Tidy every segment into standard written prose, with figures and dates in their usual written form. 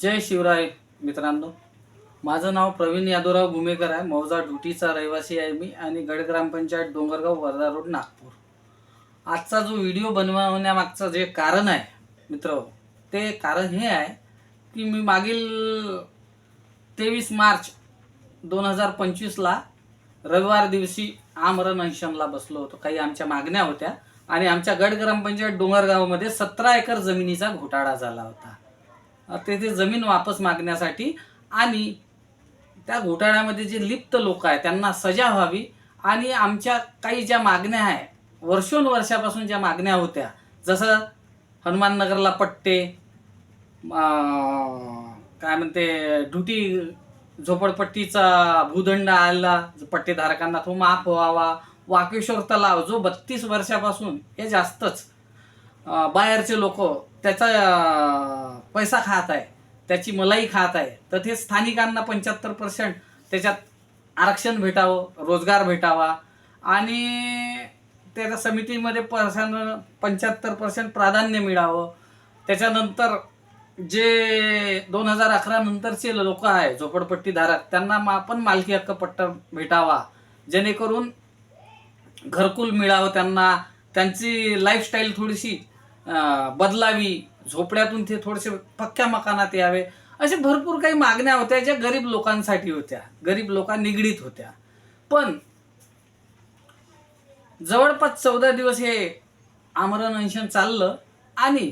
जय शिवराय मित्रांनो, माझं नाव प्रवीण यादवराव गुमेकर आहे. मौजा ड्युटीचा रहिवासी आहे मी आणि गड ग्रामपंचायत डोंगरगाव वर्धा रोड नागपूर. आजचा जो व्हिडिओ बनवण्यामागचं जे कारण आहे मित्र, ते कारण हे आहे की मी मागील 23 मार्च 2025ला रविवार दिवशी आमरण अनशनला बसलो होतो. काही आमच्या मागण्या होत्या आणि आमच्या गड ग्रामपंचायत डोंगरगावमध्ये 17 एकर जमिनीचा घोटाळा झाला होता. तेथे जमीन वापस मागण्यासाठी आणि त्या घोटाळ्यामध्ये जे लिप्त लोक आहेत त्यांना सजा व्हावी आणि आमच्या काही ज्या मागण्या आहे वर्षापासून ज्या मागण्या होत्या, जसं हनुमाननगरला पट्टे, काय म्हणते ड्युटी झोपडपट्टीचा भूदंड आला पट्टेधारकांना तो माफ व्हावा, वाकेश्वर तलाव जो 32 वर्षापासून हे जास्तच बाहेरचे लोक त्याचा पैसा खात आहे, त्याची मलाई खात आहे, तर ते स्थानिकांना 75% त्याच्यात आरक्षण भेटावं, रोजगार भेटावा आणि त्या समितीमध्ये 75% प्राधान्य मिळावं. त्याच्यानंतर जे 2011 नंतरचे लोक आहे झोपडपट्टीधारक त्यांना पण मालकी हक्क पट्टा भेटावा, जेणेकरून घरकुल मिळावं, त्यांना त्यांची लाईफस्टाईल थोडीशी बदलावी, झोपड्यातून ते थोडेसे पक्क्या मकानात यावे. अशा भरपूर काही मागण्या होत्या ज्या गरीब लोकांसाठी होत्या, गरीब लोकां निगडीत होत्या. पण जवळपास 14 दिवस हे आमरण अनशन चाललं आणि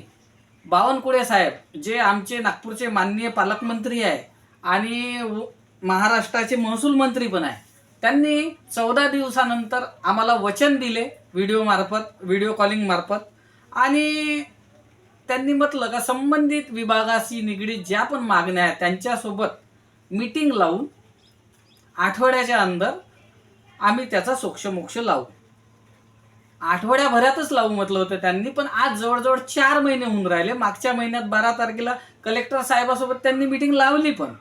बावनकुळे साहेब जे आमचे नागपूरचे माननीय पालकमंत्री आहे आणि महाराष्ट्राचे महसूल मंत्री पण आहे, त्यांनी 14 दिवसानंतर आम्हाला वचन दिले व्हिडिओ कॉलिंग मार्फत आणि त्यांनी म्हटलं का संबंधित विभागाशी निगडीत ज्या पण मागण्या आहेत त्यांच्यासोबत मीटिंग लावून आठवड्याच्या अंदर आम्ही त्याचा सोक्षमोक्ष लावू. आठवड्याभरातच लावू म्हटलं होतं त्यांनी, पण आज जवळजवळ 4 महिने होऊन राहिले. मागच्या महिन्यात 12 तारखेला कलेक्टर साहेबासोबत त्यांनी मीटिंग लावली पण,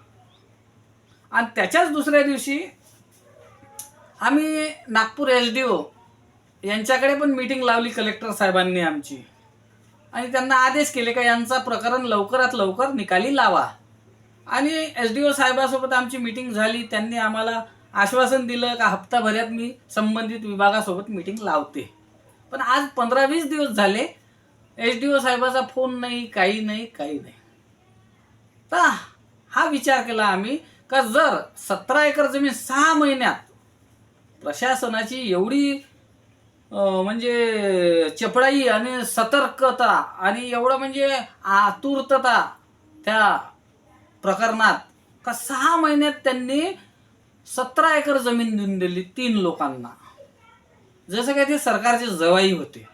आणि त्याच्याच दुसऱ्या दिवशी आम्ही नागपूर SDO यांच्याकडे पण मीटिंग लावली कलेक्टर साहेबांनी आमची, आणि त्यांना आदेश केले का यांचा प्रकरण लवकरात लवकर निकाली लावा. आणि SDO साहेबासोबत आमची मीटिंग झाली. त्यांनी आम्हाला आश्वासन दिलं का हप्ताभरात मी संबंधित विभागासोबत मीटिंग लावते. पण आज 15-20 दिवस झाले SDO साहेबाचा फोन नाही, काही नाही. तर हा विचार केला आम्ही का जर 17 एकर जमीन 6 महिन्यात प्रशासनाची एवढी म्हणजे चपळाई आणि सतर्कता आणि एवढं म्हणजे आतुरता त्या प्रकरणात का 6 महिन्यात त्यांनी 17 एकर जमीन देऊन दिली 3 लोकांना, जसं काय ते सरकारचे जवाई होते.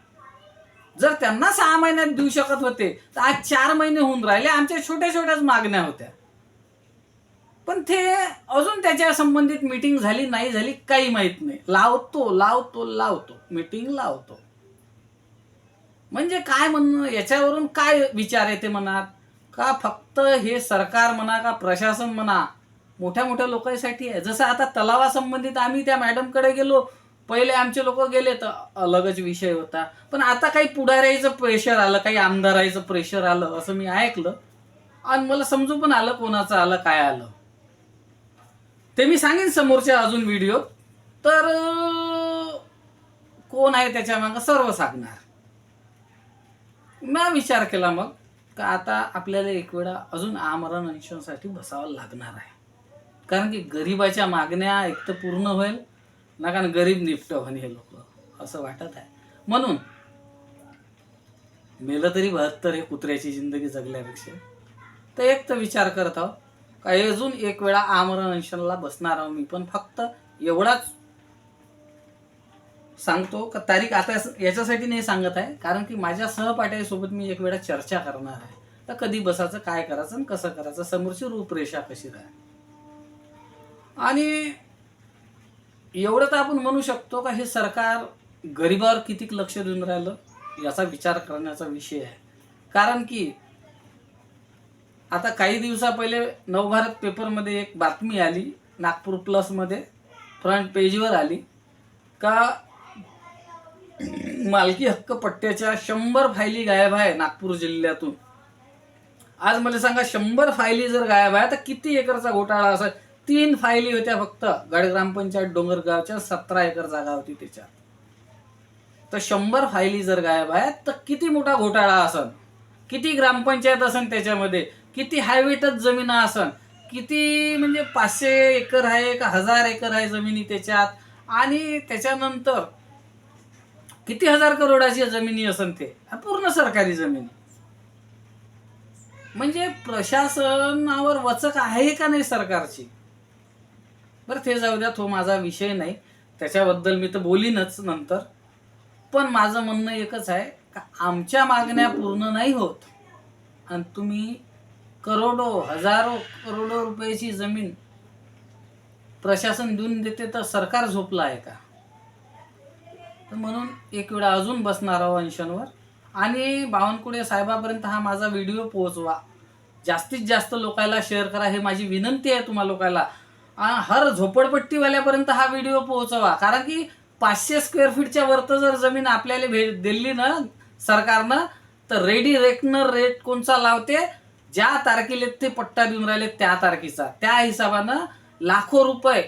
जर त्यांना 6 महिन्यात देऊ शकत होते तर आज 4 महिने होऊन राहिले. आमच्या छोट्याच मागण्या होत्या, पण ते अजून त्याच्या संबंधित मीटिंग झाली नाही झाली काही माहित नाही. लावतो मीटिंग लावतो. म्हणजे काय म्हणणं, याच्यावरून काय विचार येते मनात का फक्त हे सरकार म्हणा का प्रशासन म्हणा मोठ्या लोकांसाठी आहे. जसं आता तलावासंबंधित आम्ही त्या मॅडमकडे गेलो, पहिले आमचे लोक गेले तर अलगच विषय होता, पण आता काही पुढाऱ्याचं प्रेशर आलं, काही आमदाराचं प्रेशर आलं असं मी ऐकलं आणि मला समजून पण आलं कोणाचं आलं काय आलं ते मी सांगेन समोरच्या अजून व्हिडिओ. तर कोण आहे त्याच्या मागं सर्व सांगणार. मी विचार केला मग का आता आपल्याला एक वेळा अजून आमरण अनशनसाठी बसावं लागणार आहे, कारण की गरिबाच्या मागण्या एक तर पूर्ण होईल ना, कारण गरीब निपटवण हे लोक असं वाटत आहे. म्हणून मेलं तरी 72 हे कुत्र्याची जिंदगी जगल्यापेक्षा तर एक तर विचार करत आहो का अजून एक वेळा आमरण अनशनला बसणार आहो मी. पण फक्त एवढाच सांगतो का तारीख आता याच्यासाठी नाही सांगत आहे, कारण की माझ्या सहपाठ्यासोबत मी एक वेळा चर्चा करणार आहे तर कधी बसायचं, काय करायचं आणि कसं करायचं, समोरची रूपरेषा कशी राहील. आणि एवढं तर आपण म्हणू शकतो का हे सरकार गरिबावर किती लक्ष देऊन राहिलं याचा विचार करण्याचा विषय आहे. कारण की आता काही दिवसा पहिले नवभारत पेपरमध्ये एक बातमी आली, नागपूर प्लसमध्ये फ्रंट पेजवर आली का मालकी हक्क पट्ट्याच्या 100 फायली गायब आहे नागपूर जिल्ह्यातून. आज मला सांगा 100 फायली जर गायब आहे तर किती एकरचा घोटाळा असेल? 3 फायली होत्या फक्त गड ग्रामपंचायत डोंगरगावच्या, 17 एकर जागा होती त्याच्यात. तर 100 फायली जर गायब आहेत तर किती मोठा घोटाळा असन, किती ग्रामपंचायत असन त्याच्यामध्ये, किती हायवेटच जमीन असन, किती म्हणजे 500 एकर आहे का 1000 एकर आहे जमिनी त्याच्यात, आणि त्याच्यानंतर किती हजार करोडाची जमिनी असन ते पूर्ण सरकारी जमिनी. म्हणजे प्रशासनावर वचक आहे का नाही सरकारची? बरं ते जाऊ द्या, तो माझा विषय नाही, त्याच्याबद्दल मी तर बोलीनच नंतर. पण माझं म्हणणं एकच आहे का आमच्या मागण्या पूर्ण नाही होत आणि तुम्ही करोडो हजारो करोडो रुपयाची जमीन प्रशासन देऊन देते तर सरकार झोपलं आहे का? तर म्हणून एक वेळा अजून बसणार आहोत अनशनवर, आणि बावनकुळे साहेबापर्यंत हा माझा व्हिडिओ पोहोचवा, जास्तीत जास्त लोकांना शेअर करा, हे माझी विनंती आहे तुम्हा लोकांना. हर झोपडपट्टीवाल्यापर्यंत हा व्हिडिओ पोहोचवा, कारण की 500 स्क्वेअर फीटच्या वरतं जर जमीन आपल्याला दिली ना सरकारनं, तर रेडी रेकनर रेट कोणचा लावते, ज्या तारखेला ते पट्टा देऊन राहिले त्या तारखेचा, त्या हिशोबानं लाखो रुपये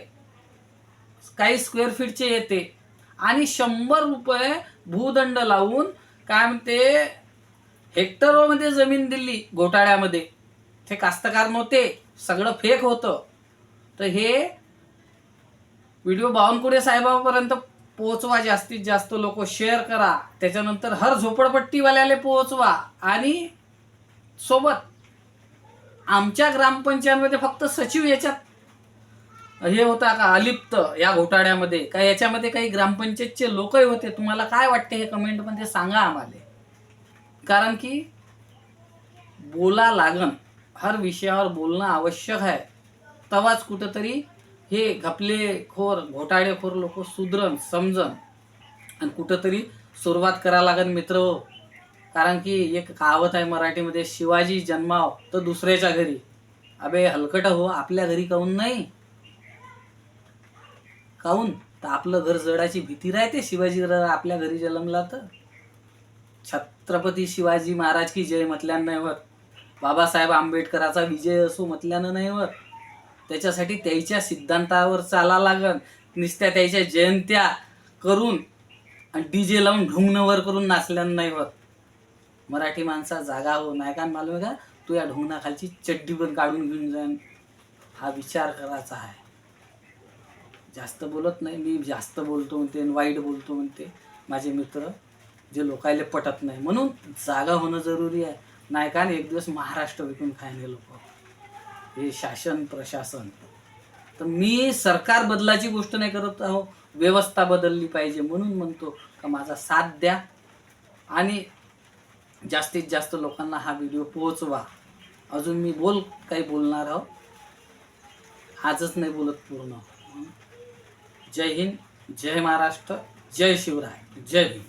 काही स्क्वेअर फीटचे येते. आणि 100 रुपये भूदंड लावून काय म्हणते हेक्टरमध्ये जमीन दिली घोटाळ्यामध्ये. ते कास्तकार नव्हते, सगळं फेक होतं. तर हे व्हिडिओ बावनकुळे साहेबांपर्यंत पोहोचवा, जास्तीत जास्त लोक शेअर करा, त्याच्यानंतर हर झोपडपट्टीवाल्याला पोहोचवा. आणि सोबत आमच्या ग्रामपंचायतमध्ये फक्त सचिव याच्यात हे होता का अलिप्त या घोटाळ्यामध्ये, का याच्यामध्ये काही ग्रामपंचायतचे लोकही होते? तुम्हाला काय वाटते हे कमेंटमध्ये सांगा आम्हाला, कारण की बोला लागन, हर विषयावर बोलणं आवश्यक आहे. तवाच कुठंतरी हे घपलेखोर घोटाळेखोर लोक सुधरण समजन आणि कुठंतरी सुरुवात करा लागन मित्र. कारण की एक कहावत आहे मराठीमध्ये, शिवाजी जन्माव तर दुसऱ्याच्या घरी. अबे हलकट हो, आपल्या घरी काहून नाही? काहून तर आपलं घर जडाची भीती राहते. शिवाजी आपल्या घरी जन्मला तर छत्रपती शिवाजी महाराज की जय म्हटल्यानं नाही होत, बाबासाहेब आंबेडकराचा विजय असो म्हटल्यानं नाही होत. त्याच्यासाठी त्याच्या सिद्धांतावर चाला लागन, नुसत्या त्याच्या जयंत्या करून आणि डीजे लावून ढुंगणवर करून नाचल्यानं नाही होत. मराठी माणसा जागा हो, नाही का मालूम का तू या ढुंगणाखालची चड्डी पण काढून घेऊन जाईन, हा विचार करायचा आहे. जास्त बोलत नाही मी, जास्त बोलतो म्हणते आणि वाईट बोलतो म्हणते माझे मित्र, जे लोकायले पटत नाही. म्हणून जागा होणं जरुरी आहे, नाही का एक दिवस महाराष्ट्र विकून खायने लोक, हे शासन प्रशासन. तर मी सरकार बदलाची गोष्ट नाही करत आहो, व्यवस्था बदलली पाहिजे. म्हणून म्हणतो का माझा साथ द्या आणि जास्तीत जास्त लोकांना हा व्हिडिओ पोहोचवा. अजून मी काही बोलणार आहो, आजच नाही बोलत पूर्ण. जय हिंद, जय महाराष्ट्र, जय शिवराय, जय भीम.